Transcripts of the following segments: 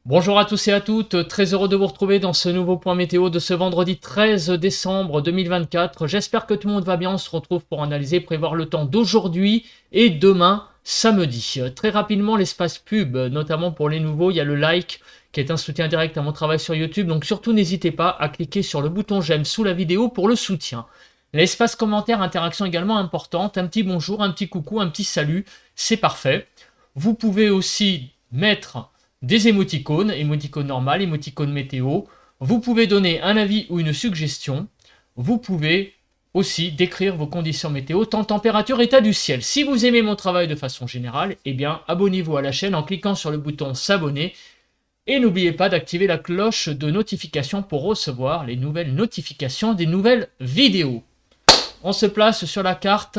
Bonjour à tous et à toutes, très heureux de vous retrouver dans ce nouveau point météo de ce vendredi 13 décembre 2024. J'espère que tout le monde va bien, on se retrouve pour analyser et prévoir le temps d'aujourd'hui et demain, samedi. Très rapidement, l'espace pub, notamment pour les nouveaux, il y a le like qui est un soutien direct à mon travail sur YouTube, donc surtout n'hésitez pas à cliquer sur le bouton j'aime sous la vidéo pour le soutien. L'espace commentaire, interaction également importante, un petit bonjour, un petit coucou, un petit salut, c'est parfait. Vous pouvez aussi mettre des émoticônes, émoticônes normales, émoticônes météo. Vous pouvez donner un avis ou une suggestion. Vous pouvez aussi décrire vos conditions météo, temps, température, état du ciel. Si vous aimez mon travail de façon générale, eh bien abonnez-vous à la chaîne en cliquant sur le bouton s'abonner. Et n'oubliez pas d'activer la cloche de notification pour recevoir les nouvelles notifications des nouvelles vidéos. On se place sur la carte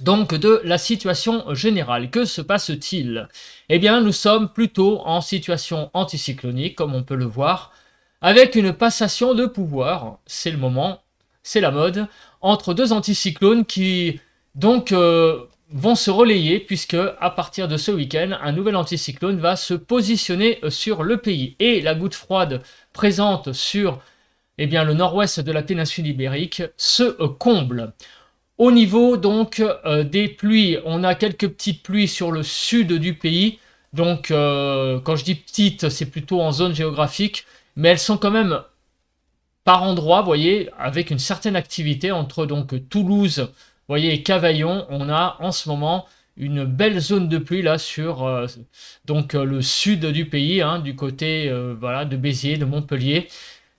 donc de la situation générale. Que se passe-t-il? Eh bien, nous sommes plutôt en situation anticyclonique, comme on peut le voir, avec une passation de pouvoir, c'est le moment, c'est la mode, entre deux anticyclones qui donc vont se relayer, puisque à partir de ce week-end, un nouvel anticyclone va se positionner sur le pays. Et la goutte froide présente sur le nord-ouest de la péninsule ibérique se comble. Au niveau donc des pluies, on a quelques petites pluies sur le sud du pays. Donc quand je dis petites, c'est plutôt en zone géographique, mais elles sont quand même par endroits, vous voyez, avec une certaine activité entre donc Toulouse, vous voyez, et Cavaillon. On a en ce moment une belle zone de pluie là sur le sud du pays, hein, du côté voilà, de Béziers, de Montpellier.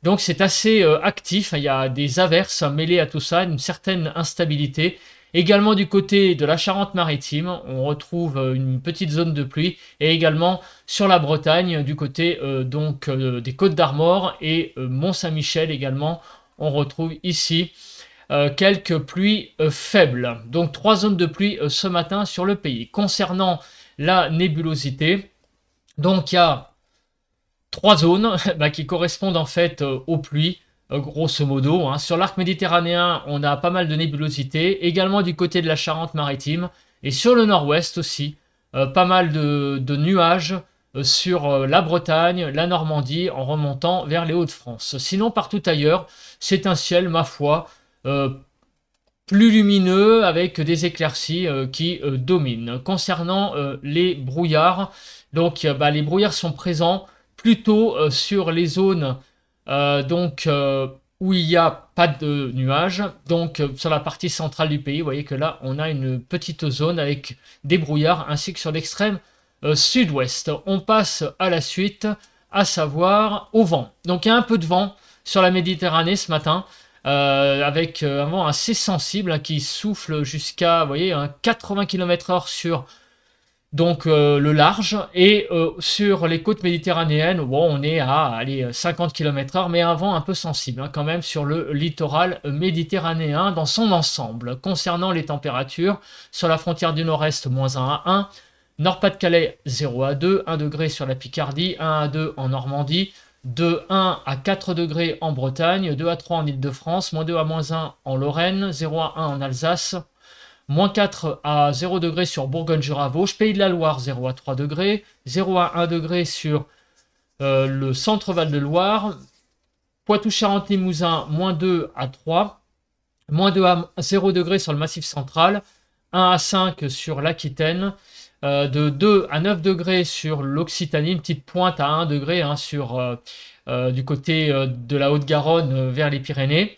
Donc c'est assez actif, il y a des averses mêlées à tout ça, une certaine instabilité. Également du côté de la Charente-Maritime, on retrouve une petite zone de pluie. Et également sur la Bretagne, du côté des Côtes d'Armor et Mont-Saint-Michel également, on retrouve ici quelques pluies faibles. Donc 3 zones de pluie ce matin sur le pays. Concernant la nébulosité, donc il y a 3 zones qui correspondent en fait aux pluies, grosso modo. Hein. Sur l'arc méditerranéen, on a pas mal de nébulosité, également du côté de la Charente-Maritime, et sur le nord-ouest aussi, pas mal de nuages sur la Bretagne, la Normandie, en remontant vers les Hauts-de-France. Sinon, partout ailleurs, c'est un ciel, ma foi, plus lumineux, avec des éclaircies qui dominent. Concernant les brouillards, donc les brouillards sont présents plutôt sur les zones où il n'y a pas de nuages. Donc sur la partie centrale du pays, vous voyez que là on a une petite zone avec des brouillards, ainsi que sur l'extrême sud-ouest. On passe à la suite, à savoir au vent. Donc il y a un peu de vent sur la Méditerranée ce matin, avec un vent assez sensible qui souffle jusqu'à, vous voyez, 80 km/h sur le large, et sur les côtes méditerranéennes, bon, on est à 50 km/h, mais un vent un peu sensible quand même sur le littoral méditerranéen dans son ensemble. Concernant les températures, sur la frontière du nord-est, -1 à 1, Nord-Pas-de-Calais 0 à 2, 1 degré sur la Picardie, 1 à 2 en Normandie, de 1 à 4 degrés en Bretagne, 2 à 3 en Île-de-France, -2 à -1 en Lorraine, 0 à 1 en Alsace, -4 à 0 degrés sur Bourgogne-Jura-Vosges, Pays de la Loire 0 à 3 degrés, 0 à 1 degré sur le centre Val-de-Loire, Poitou-Charentes-Limousin -2 à 3, -2 à 0 degré sur le Massif central, 1 à 5 sur l'Aquitaine, de 2 à 9 degrés sur l'Occitanie, une petite pointe à 1 degré sur du côté de la Haute-Garonne vers les Pyrénées.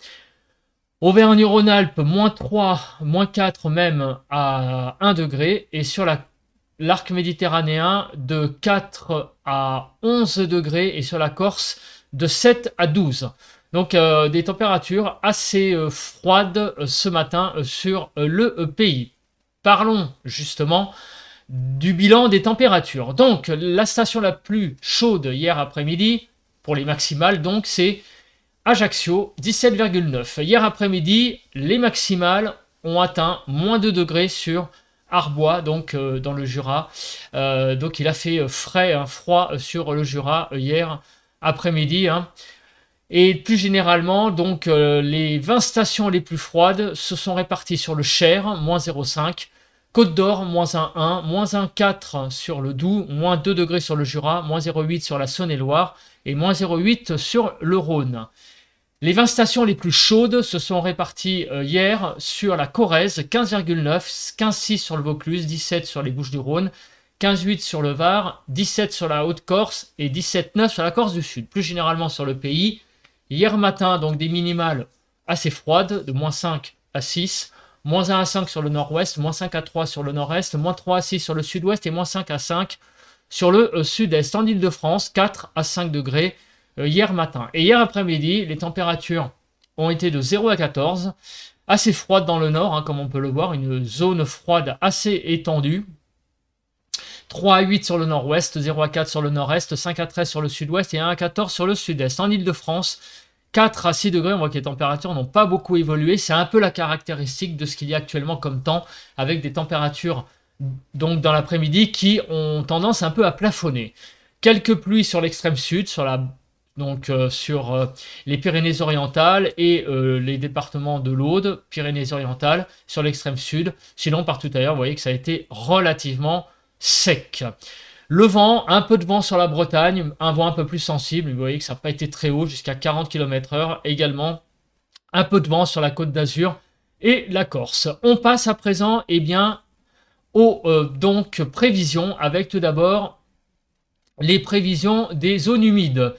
Auvergne-Rhône-Alpes, -3, -4 même à 1 degré. Et sur l'arc méditerranéen, de 4 à 11 degrés. Et sur la Corse, de 7 à 12. Donc des températures assez froides ce matin sur le pays. Parlons justement du bilan des températures. Donc la station la plus chaude hier après-midi, pour les maximales, donc c'est Ajaccio, 17,9. Hier après-midi, les maximales ont atteint -2 degrés sur Arbois, donc dans le Jura. Donc il a fait frais, froid sur le Jura hier après-midi. Hein. Et plus généralement, donc les 20 stations les plus froides se sont réparties sur le Cher, -0,5, Côte d'Or, -1,1, -1,4 sur le Doubs, -2 degrés sur le Jura, -0,8 sur la Saône-et-Loire et -0,8 sur le Rhône. Les 20 stations les plus chaudes se sont réparties hier sur la Corrèze, 15,9, 15,6 sur le Vaucluse, 17 sur les Bouches-du-Rhône, 15,8 sur le Var, 17 sur la Haute-Corse et 17,9 sur la Corse du Sud. Plus généralement sur le pays, hier matin, donc des minimales assez froides, de -5 à 6, -1 à 5 sur le nord-ouest, -5 à 3 sur le nord-est, -3 à 6 sur le sud-ouest et -5 à 5 sur le sud-est. En Ile-de-France, 4 à 5 degrés hier matin. Et hier après-midi, les températures ont été de 0 à 14, assez froides dans le nord, comme on peut le voir, une zone froide assez étendue. 3 à 8 sur le nord-ouest, 0 à 4 sur le nord-est, 5 à 13 sur le sud-ouest et 1 à 14 sur le sud-est. En Ile-de-France, 4 à 6 degrés, on voit que les températures n'ont pas beaucoup évolué. C'est un peu la caractéristique de ce qu'il y a actuellement comme temps, avec des températures donc dans l'après-midi qui ont tendance un peu à plafonner. Quelques pluies sur l'extrême sud, sur les Pyrénées-Orientales et les départements de l'Aude, Pyrénées-Orientales, sur l'extrême sud. Sinon, partout ailleurs, vous voyez que ça a été relativement sec. Le vent, un peu de vent sur la Bretagne, un vent un peu plus sensible, vous voyez que ça n'a pas été très haut, jusqu'à 40 km/h. Également, un peu de vent sur la Côte d'Azur et la Corse. On passe à présent aux prévisions, avec tout d'abord les prévisions des zones humides.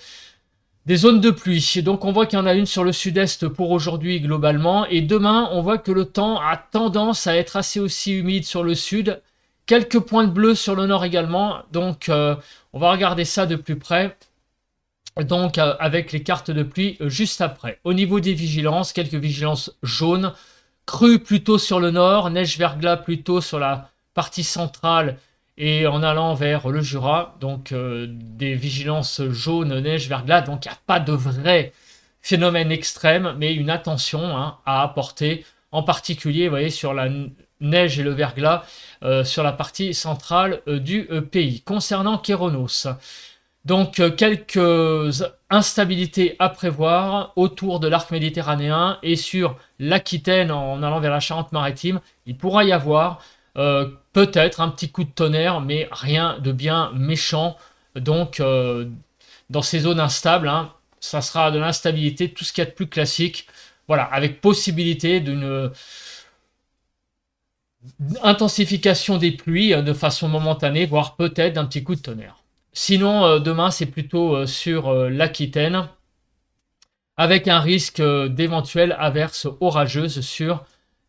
Des zones de pluie. Donc on voit qu'il y en a une sur le sud-est pour aujourd'hui globalement. Et demain, on voit que le temps a tendance à être assez aussi humide sur le sud. Quelques points de bleu sur le nord également. Donc on va regarder ça de plus près. Donc avec les cartes de pluie juste après. Au niveau des vigilances, quelques vigilances jaunes. Crue plutôt sur le nord. Neige verglas plutôt sur la partie centrale et en allant vers le Jura, donc des vigilances jaunes, neige, verglas, donc il n'y a pas de vrai phénomène extrême, mais une attention à apporter, en particulier, vous voyez, sur la neige et le verglas, sur la partie centrale du pays. Concernant Kéronos, donc quelques instabilités à prévoir autour de l'arc méditerranéen et sur l'Aquitaine en allant vers la Charente-Maritime, il pourra y avoir peut-être un petit coup de tonnerre, mais rien de bien méchant. Donc, dans ces zones instables, ça sera de l'instabilité, tout ce qu'il y a de plus classique. Voilà, avec possibilité d'une intensification des pluies de façon momentanée, voire peut-être d'un petit coup de tonnerre. Sinon, demain, c'est plutôt sur l'Aquitaine, avec un risque d'éventuelles averses orageuses sur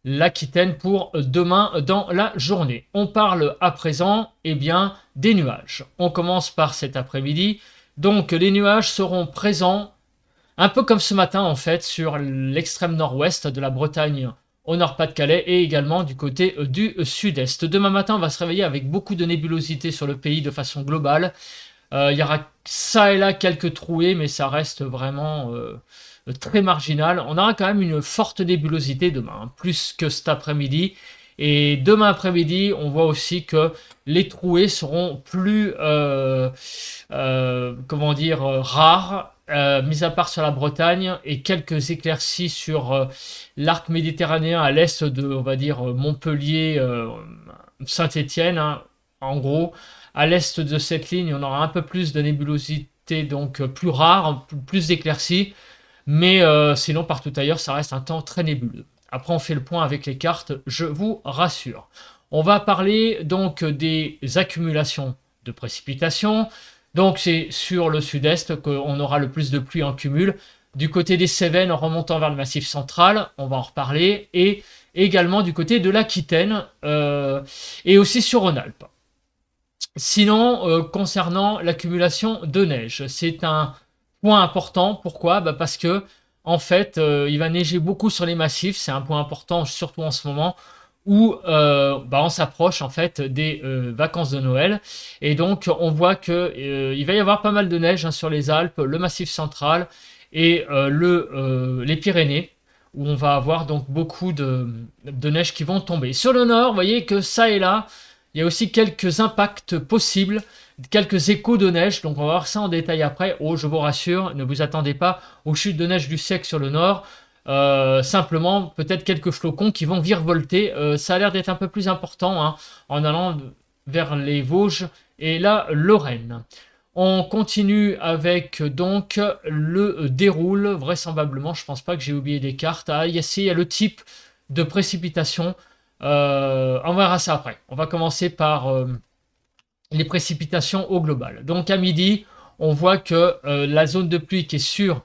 l'Aquitaine pour demain dans la journée. On parle à présent des nuages. On commence par cet après-midi. Donc les nuages seront présents un peu comme ce matin en fait sur l'extrême nord-ouest de la Bretagne au Nord-Pas-de-Calais et également du côté du sud-est. Demain matin, on va se réveiller avec beaucoup de nébulosité sur le pays de façon globale. Il y aura ça et là quelques trouées, mais ça reste vraiment très marginal. On aura quand même une forte nébulosité demain, plus que cet après-midi. Et demain après-midi, on voit aussi que les trouées seront plus, rares, mis à part sur la Bretagne, et quelques éclaircies sur l'arc méditerranéen à l'est de, on va dire, Montpellier, Saint-Étienne, en gros. À l'est de cette ligne, on aura un peu plus de nébulosité, donc plus rare, plus d'éclaircies. Mais sinon, partout ailleurs, ça reste un temps très nébuleux. Après, on fait le point avec les cartes, je vous rassure. On va parler donc des accumulations de précipitations. Donc, c'est sur le sud-est qu'on aura le plus de pluie en cumul. Du côté des Cévennes, en remontant vers le Massif central, on va en reparler. Et également du côté de l'Aquitaine et aussi sur Rhône-Alpes. Sinon, concernant l'accumulation de neige, c'est un point important. Pourquoi? Parce que en fait, il va neiger beaucoup sur les massifs. C'est un point important, surtout en ce moment où on s'approche en fait des vacances de Noël. Et donc, on voit que il va y avoir pas mal de neige sur les Alpes, le Massif central et les Pyrénées, où on va avoir donc beaucoup de neige qui vont tomber. Sur le nord, vous voyez que ça et là, il y a aussi quelques impacts possibles, quelques échos de neige, donc on va voir ça en détail après. Oh, je vous rassure, ne vous attendez pas aux chutes de neige du sec sur le nord. Simplement, peut-être quelques flocons qui vont virevolter. Ça a l'air d'être un peu plus important hein, en allant vers les Vosges et la Lorraine. On continue avec donc le déroule, vraisemblablement, je pense pas que j'ai oublié des cartes. Ah, ici, il y a le type de précipitation. On verra ça après. On va commencer par les précipitations au global. Donc à midi, on voit que la zone de pluie qui est sur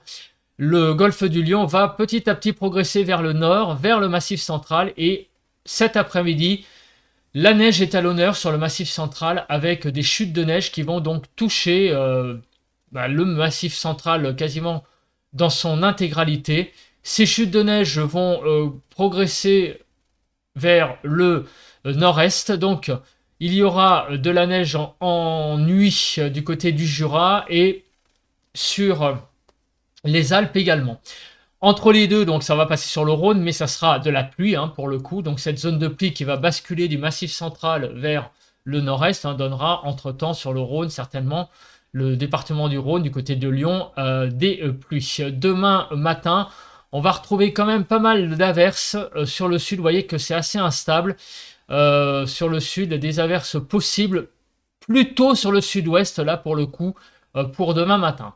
le golfe du Lion va petit à petit progresser vers le nord, vers le massif central. Et cet après-midi, la neige est à l'honneur sur le massif central avec des chutes de neige qui vont donc toucher le massif central quasiment dans son intégralité. Ces chutes de neige vont progresser vers le nord-est. Donc il y aura de la neige en nuit du côté du Jura et sur les Alpes également. Entre les deux, donc ça va passer sur le Rhône, mais ça sera de la pluie hein, pour le coup. Donc cette zone de pluie qui va basculer du massif central vers le nord-est hein, donnera entre-temps sur le Rhône certainement le département du Rhône du côté de Lyon des pluies. Demain matin, on va retrouver quand même pas mal d'averses sur le sud. Vous voyez que c'est assez instable sur le sud, des averses possibles plutôt sur le sud-ouest là pour le coup pour demain matin.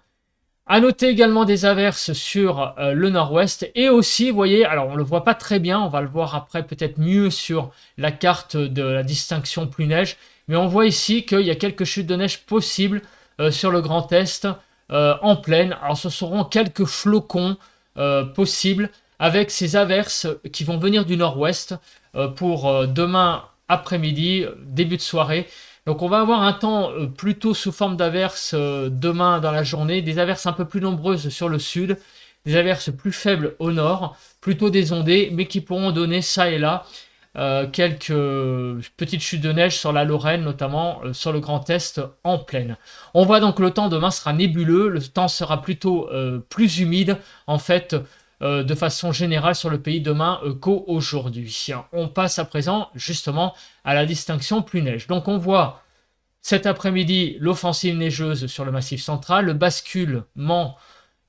À noter également des averses sur le nord-ouest et aussi, vous voyez, alors on ne le voit pas très bien, on va le voir après peut-être mieux sur la carte de la distinction pluie-neige, mais on voit ici qu'il y a quelques chutes de neige possibles sur le Grand Est en plaine. Alors ce seront quelques flocons possibles avec ces averses qui vont venir du nord-ouest pour demain après-midi, début de soirée. Donc on va avoir un temps plutôt sous forme d'averses demain dans la journée, des averses un peu plus nombreuses sur le sud, des averses plus faibles au nord, plutôt des ondées, mais qui pourront donner ça et là quelques petites chutes de neige sur la Lorraine, notamment sur le Grand Est en plaine. On voit donc que le temps demain sera nébuleux, le temps sera plutôt plus humide en fait de façon générale sur le pays demain qu'aujourd'hui. On passe à présent justement à la distinction pluie-neige. Donc on voit cet après-midi l'offensive neigeuse sur le massif central, le basculement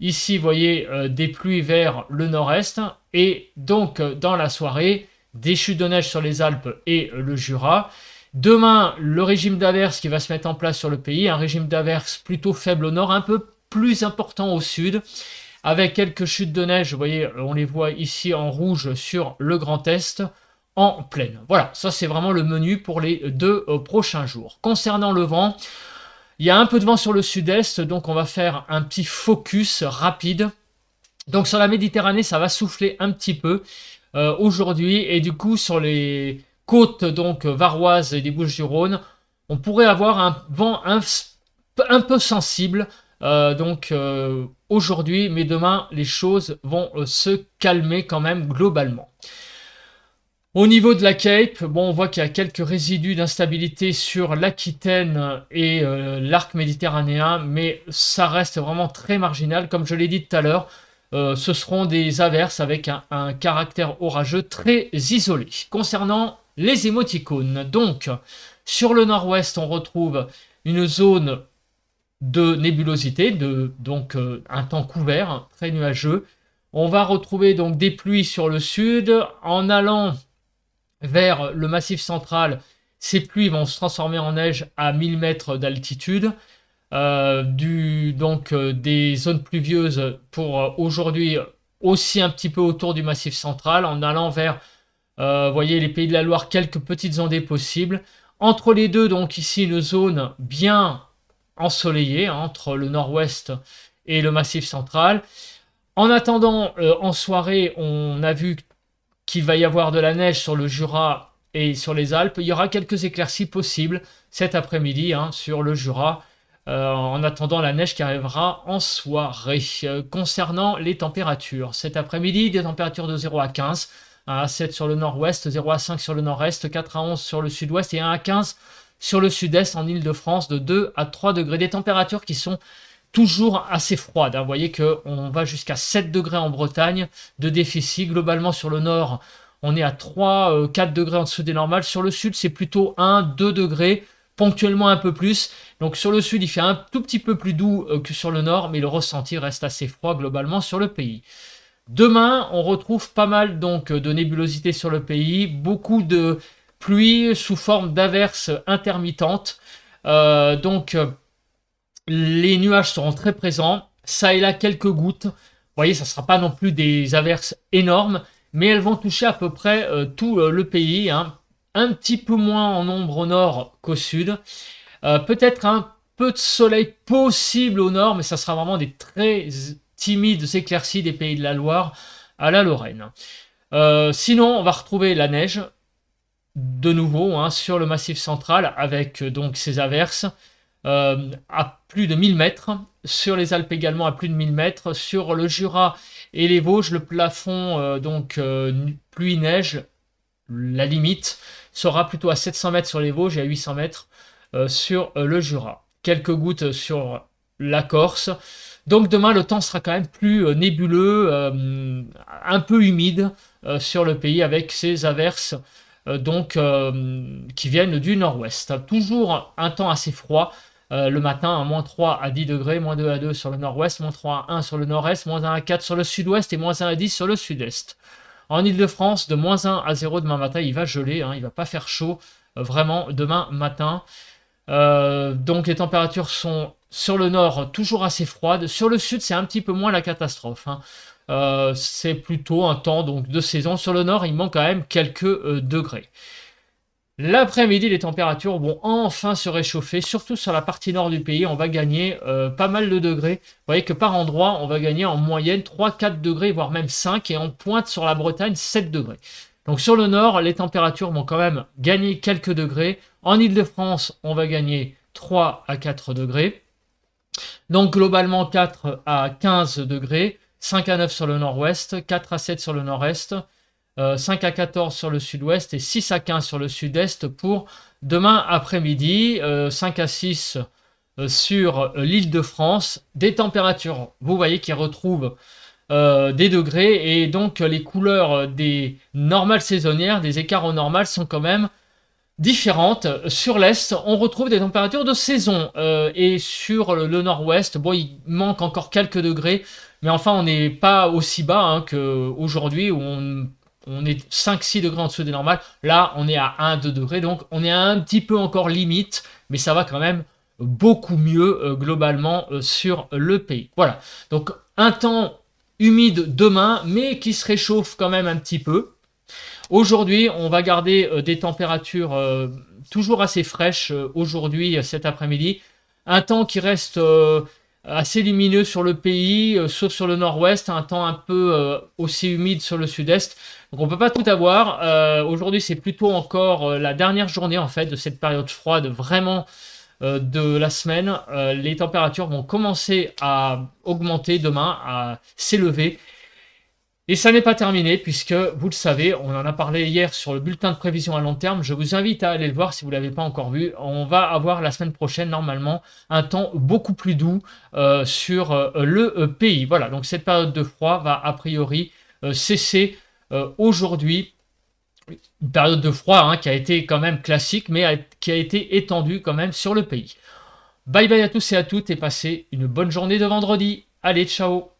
ici, vous voyez, des pluies vers le nord-est et donc dans la soirée, des chutes de neige sur les Alpes et le Jura. Demain, le régime d'averse qui va se mettre en place sur le pays, un régime d'averse plutôt faible au nord, un peu plus important au sud, avec quelques chutes de neige, vous voyez, on les voit ici en rouge sur le Grand Est, en plaine. Voilà, ça c'est vraiment le menu pour les 2 prochains jours. Concernant le vent, il y a un peu de vent sur le sud-est, donc on va faire un petit focus rapide. Donc sur la Méditerranée, ça va souffler un petit peu aujourd'hui, et du coup sur les côtes donc varoises et des Bouches-du-Rhône, on pourrait avoir un vent un peu sensible, aujourd'hui, mais demain les choses vont se calmer quand même globalement. Au niveau de la Cape, bon, on voit qu'il y a quelques résidus d'instabilité sur l'Aquitaine et l'arc méditerranéen, mais ça reste vraiment très marginal. Comme je l'ai dit tout à l'heure, ce seront des averses avec un caractère orageux très isolé. Concernant les émoticônes, donc sur le nord-ouest, on retrouve une zone de nébulosité, donc un temps couvert, très nuageux. On va retrouver donc des pluies sur le sud. En allant vers le massif central, ces pluies vont se transformer en neige à 1000 mètres d'altitude. Des zones pluvieuses pour aujourd'hui aussi un petit peu autour du massif central. En allant vers, voyez, les Pays de la Loire, quelques petites ondées possibles. Entre les deux, donc ici une zone bien ensoleillé entre le nord-ouest et le massif central. En attendant, en soirée, on a vu qu'il va y avoir de la neige sur le Jura et sur les Alpes. Il y aura quelques éclaircies possibles cet après-midi sur le Jura, en attendant la neige qui arrivera en soirée. Concernant les températures, cet après-midi, des températures de 0 à 15, 1 à 7 sur le nord-ouest, 0 à 5 sur le nord-est, 4 à 11 sur le sud-ouest et 1 à 15 sur le sud-est en Ile-de-France, de 2 à 3 degrés. Des températures qui sont toujours assez froides. Vous voyez qu'on va jusqu'à 7 degrés en Bretagne de déficit. Globalement, sur le nord, on est à 3-4 degrés en dessous des normales. Sur le sud, c'est plutôt 1-2 degrés, ponctuellement un peu plus. Donc sur le sud, il fait un tout petit peu plus doux que sur le nord, mais le ressenti reste assez froid globalement sur le pays. Demain, on retrouve pas mal donc de nébulosité sur le pays, beaucoup de pluie sous forme d'averses intermittentes. Les nuages seront très présents, ça et là quelques gouttes. Vous voyez, ça ne sera pas non plus des averses énormes, mais elles vont toucher à peu près tout le pays, hein. Un petit peu moins en nombre au nord qu'au sud. Peut-être un peu de soleil possible au nord, mais ça sera vraiment des très timides éclaircies des pays de la Loire à la Lorraine. Sinon, on va retrouver la neige de nouveau hein, sur le massif central avec donc ces averses à plus de 1000 mètres, sur les Alpes également à plus de 1000 mètres, sur le Jura et les Vosges, le plafond pluie-neige, la limite sera plutôt à 700 mètres sur les Vosges et à 800 mètres sur le Jura. Quelques gouttes sur la Corse. Donc demain, le temps sera quand même plus nébuleux, un peu humide sur le pays avec ces averses qui viennent du nord-ouest. Toujours un temps assez froid le matin, à moins 3 à 10 degrés, moins 2 à 2 sur le nord-ouest, moins 3 à 1 sur le nord-est, moins 1 à 4 sur le sud-ouest et moins 1 à 10 sur le sud-est. En Ile-de-France, de moins 1 à 0 demain matin, il va geler, hein, il ne va pas faire chaud vraiment demain matin. Donc les températures sont sur le nord toujours assez froides. Sur le sud, c'est un petit peu moins la catastrophe, hein. C'est plutôt un temps donc, de saison. Sur le nord, il manque quand même quelques degrés. L'après-midi, les températures vont enfin se réchauffer, surtout sur la partie nord du pays. On va gagner pas mal de degrés. Vous voyez que par endroit, on va gagner en moyenne 3-4 degrés, voire même 5. Et on pointe sur la Bretagne 7 degrés. Donc sur le nord, les températures vont quand même gagner quelques degrés. En Ile-de-France, on va gagner 3 à 4 degrés. Donc globalement 4 à 15 degrés. 5 à 9 sur le nord-ouest, 4 à 7 sur le nord-est. 5 à 14 sur le sud-ouest et 6 à 15 sur le sud-est pour demain après-midi, 5 à 6 sur l'île de France, des températures, vous voyez, qui retrouvent des degrés et donc les couleurs des normales saisonnières, des écarts au normal sont quand même différentes. Sur l'est, on retrouve des températures de saison et sur le nord-ouest, bon, il manque encore quelques degrés, mais enfin, on n'est pas aussi bas hein, qu'aujourd'hui où on est 5-6 degrés en dessous des normales. Là, on est à 1-2 degrés. Donc, on est un petit peu encore limite. Mais ça va quand même beaucoup mieux globalement sur le pays. Voilà. Donc, un temps humide demain, mais qui se réchauffe quand même un petit peu. Aujourd'hui, on va garder des températures toujours assez fraîches aujourd'hui, cet après-midi. Un temps qui reste assez lumineux sur le pays, sauf sur le nord-ouest. Un temps un peu aussi humide sur le sud-est. Donc on ne peut pas tout avoir. Aujourd'hui, c'est plutôt encore la dernière journée en fait de cette période froide vraiment de la semaine. Les températures vont commencer à augmenter demain, à s'élever. Et ça n'est pas terminé puisque, vous le savez, on en a parlé hier sur le bulletin de prévision à long terme. Je vous invite à aller le voir si vous ne l'avez pas encore vu. On va avoir la semaine prochaine, normalement, un temps beaucoup plus doux sur le pays. Voilà, donc cette période de froid va a priori cesser aujourd'hui. Une période de froid hein, qui a été quand même classique, mais qui a été étendue quand même sur le pays. Bye bye à tous et à toutes et passez une bonne journée de vendredi. Allez, ciao!